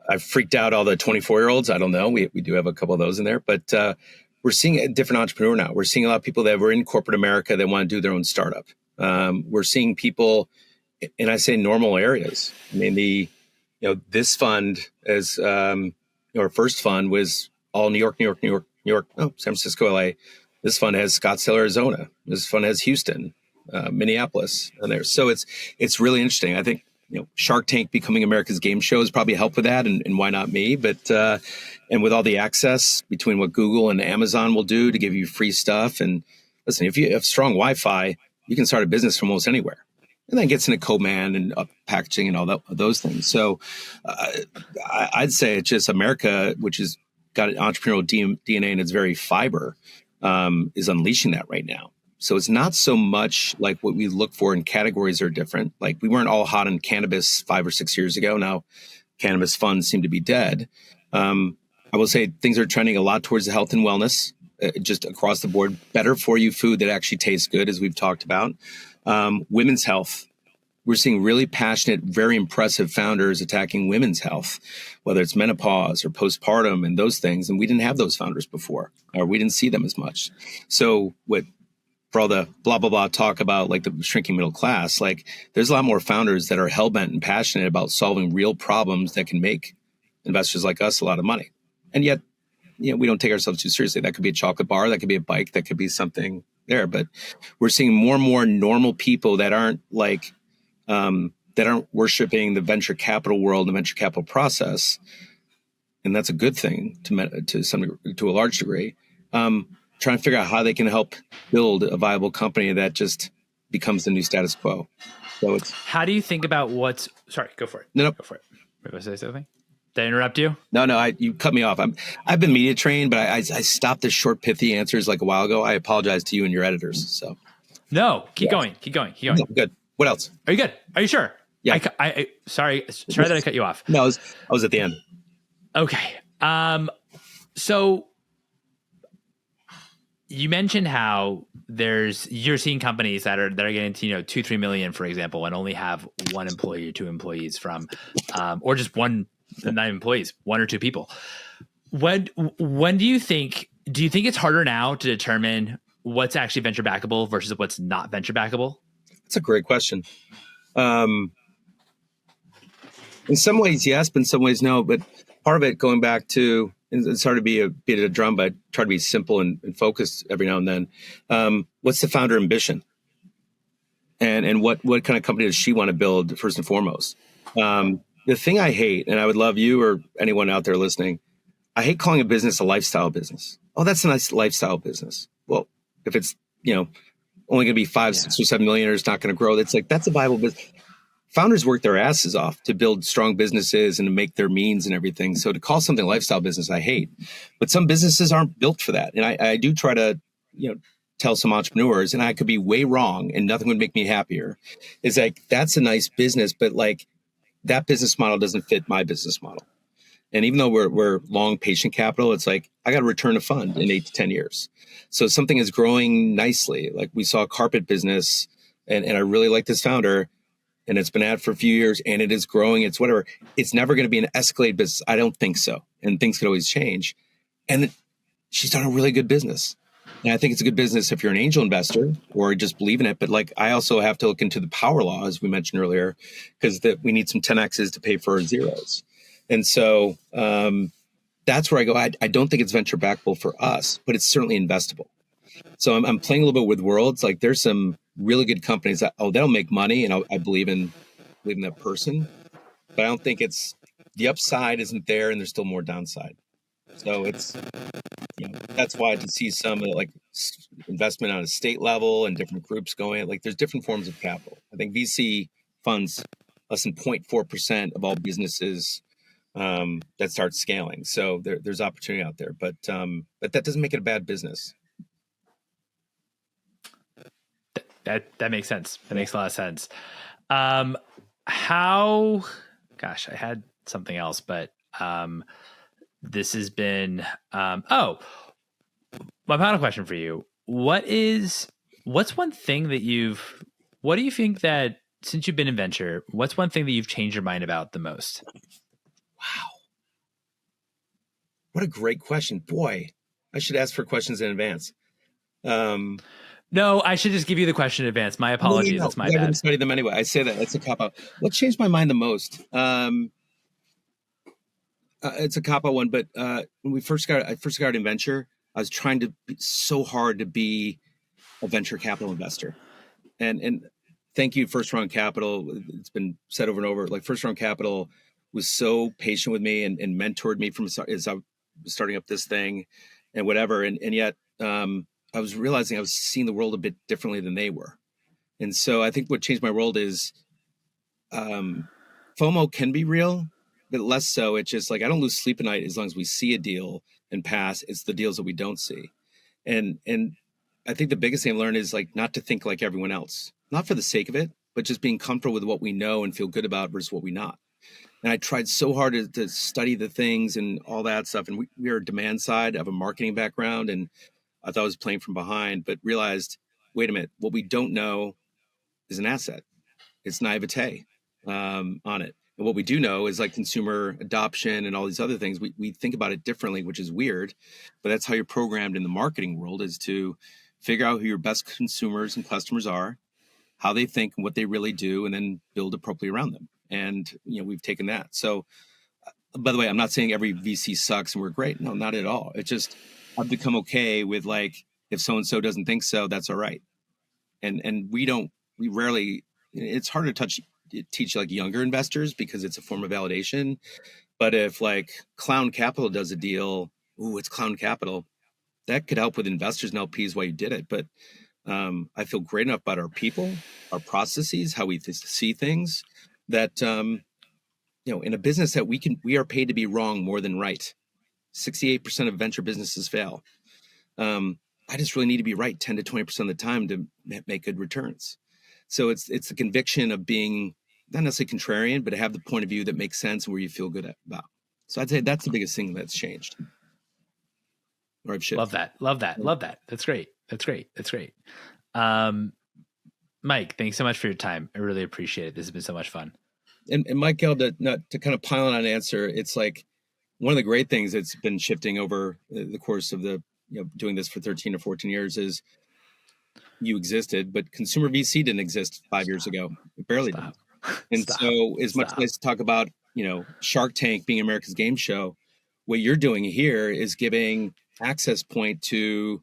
I've freaked out all the 24-year-olds. I don't know. We do have a couple of those in there. But we're seeing a different entrepreneur now. We're seeing a lot of people that were in corporate America that want to do their own startup. We're seeing people, and I say normal areas. I mean, this fund as our first fund was all New York, San Francisco, LA. This fund has Scottsdale, Arizona. This fund has Houston, Minneapolis, and there. So it's really interesting. I think Shark Tank becoming America's game show has probably helped with that, and why not me? But and with all the access between what Google and Amazon will do to give you free stuff, and listen, if you have strong Wi-Fi, you can start a business from almost anywhere. And then it gets into co-man and packaging and all those things. So I'd say it's just America, which has got an entrepreneurial DNA in its very fiber, is unleashing that right now. So it's not so much like what we look for in categories are different. Like we weren't all hot on cannabis 5 or 6 years ago. Now cannabis funds seem to be dead. I will say things are trending a lot towards the health and wellness, just across the board, better for you food that actually tastes good, as we've talked about. Women's health. We're seeing really passionate, very impressive founders attacking women's health, whether it's menopause or postpartum and those things. And we didn't have those founders before, or we didn't see them as much. So for all the blah, blah, blah talk about like the shrinking middle class, like there's a lot more founders that are hellbent and passionate about solving real problems that can make investors like us a lot of money. And yet, we don't take ourselves too seriously. That could be a chocolate bar, that could be a bike, that could be something there. But we're seeing more and more normal people that aren't worshiping the venture capital world, the venture capital process, and that's a good thing to a large degree. Trying to figure out how they can help build a viable company that just becomes the new status quo. So it's. How do you think about sorry, go for it. No. Go for it. Were you going to say something? Did I interrupt you? No, you cut me off. I've been media trained, but I stopped the short, pithy answers like a while ago. I apologize to you and your editors. So No, keep yeah. going. No, good. What else? Are you good? Are you sure? Yeah. Sorry that I cut you off. No, I was at the end. Okay. So you mentioned how you're seeing companies that are getting to 2-3 million, for example, and only have one employee or two employees from, or just one, not employees, one or two people. When do you think it's harder now to determine what's actually venture backable versus what's not venture backable? That's a great question. In some ways, yes, but in some ways, no. But part of it going back to, it's hard to beat a drum, but try to be simple and focused every now and then. What's the founder ambition? And what kind of company does she want to build first and foremost? The thing I hate, and I would love you or anyone out there listening, I hate calling a business a lifestyle business. Oh, that's a nice lifestyle business. Well, if it's, only going to be 5, 6, or 7 million, or it's not going to grow, that's a viable business. Founders work their asses off to build strong businesses and to make their means and everything. So to call something a lifestyle business, I hate. But some businesses aren't built for that. And I do try to, tell some entrepreneurs, and I could be way wrong and nothing would make me happier, is like, that's a nice business, but like that business model doesn't fit my business model. And even though we're long patient capital, it's like, I got to return a fund in 8 to 10 years. So something is growing nicely. Like we saw a carpet business, and I really like this founder, and it's been at for a few years, and it is growing. It's whatever. It's never going to be an escalated business. I don't think so. And things could always change. And she's done a really good business. And I think it's a good business if you're an angel investor or just believe in it. But like, I also have to look into the power law, as we mentioned earlier, because we need some 10Xs to pay for our zeros. And so that's where I go. I don't think it's venture backable for us, but it's certainly investable. So I'm playing a little bit with worlds. Like there's some really good companies that, that'll make money. And I believe in that person, but I don't think the upside isn't there, and there's still more downside. So it's, that's why to see some like investment on a state level and different groups going, like there's different forms of capital. I think VC funds less than 0.4% of all businesses that start scaling. So there's opportunity out there, but that doesn't make it a bad business. That makes sense. That makes a lot of sense. I had something else, but this has been my final question for you. What's one thing that what do you think that, since you've been in venture, what's one thing that you've changed your mind about the most? Wow. What a great question. Boy, I should ask for questions in advance. No, I should just give you the question in advance. My apologies. That's my bad. I didn't study them anyway. I say that. That's a cop-out. What changed my mind the most? It's a cop-out one, but when I first got in venture, I was trying to be so hard to be a venture capital investor. And thank you, First Round Capital. It's been said over and over. Like First Round Capital was so patient with me and mentored me as I was starting up this thing and whatever. And yet I was realizing I was seeing the world a bit differently than they were. And so I think what changed my world is FOMO can be real, but less so. It's just like, I don't lose sleep at night as long as we see a deal and pass. It's the deals that we don't see. And I think the biggest thing I learned is like not to think like everyone else, not for the sake of it, but just being comfortable with what we know and feel good about versus what we not. And I tried so hard to study the things and all that stuff. And we are a demand side. I have a marketing background, and I thought I was playing from behind, but realized, wait a minute, what we don't know is an asset. It's naivete on it. And what we do know is like consumer adoption and all these other things. We think about it differently, which is weird, but that's how you're programmed in the marketing world, is to figure out who your best consumers and customers are, how they think and what they really do, and then build appropriately around them. And, we've taken that. So, by the way, I'm not saying every VC sucks and we're great. No, not at all. It's just, I've become okay with like, if so-and-so doesn't think so, that's all right. And we rarely, it's hard to teach like younger investors because it's a form of validation. But if like Clown Capital does a deal, it's Clown Capital, that could help with investors and LPs why you did it. But I feel great enough about our people, our processes, how we see things, that in a business that we are paid to be wrong more than right. 68% of venture businesses fail. I just really need to be right 10 to 20% of the time to make good returns. So it's the conviction of being not necessarily contrarian, but to have the point of view that makes sense and where you feel good about. So I'd say that's the biggest thing that's changed. Or I've shifted. Love that. That's great. Mike, thanks so much for your time. I really appreciate it. This has been so much fun. And Michael, to kind of pile on an answer, it's like one of the great things that's been shifting over the course of the doing this for 13 or 14 years is you existed, but consumer VC didn't exist 5 years ago. It barely did. And so as much as I talk about, Shark Tank being America's game show, what you're doing here is giving access point to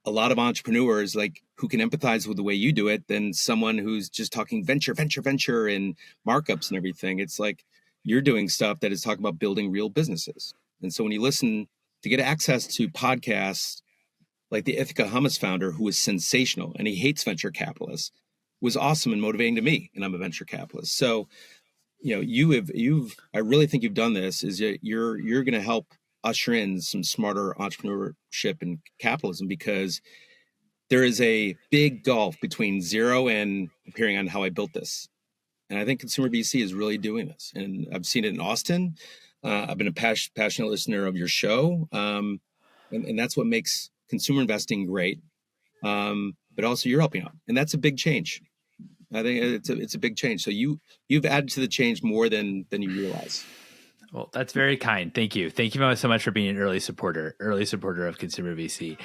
a lot of entrepreneurs like who can empathize with the way you do it than someone who's just talking venture and markups and everything. It's like you're doing stuff that is talking about building real businesses. And so when you listen to get access to podcasts like the Ithaca Hummus founder, who is sensational and he hates venture capitalists, was awesome and motivating to me. And I'm a venture capitalist. So, I really think you've done this is you're going to help usher in some smarter entrepreneurship and capitalism, because there is a big gulf between zero and appearing on How I Built This. And I think consumer VC is really doing this. And I've seen it in Austin. I've been a passionate listener of your show. And that's what makes consumer investing great. But also you're helping out. And that's a big change. I think it's a big change. So you've added to the change more than you realize. Well, that's very kind. Thank you. Thank you so much for being an early supporter of consumer VC.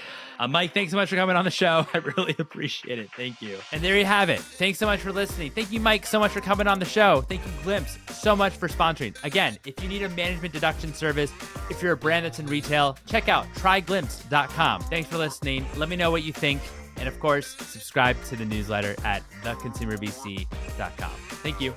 Mike, thanks so much for coming on the show. I really appreciate it. Thank you. And there you have it. Thanks so much for listening. Thank you, Mike, so much for coming on the show. Thank you, Glimpse, so much for sponsoring. Again, if you need a management deduction service, if you're a brand that's in retail, check out tryglimpse.com. Thanks for listening. Let me know what you think. And of course, subscribe to the newsletter at theconsumervc.com. Thank you.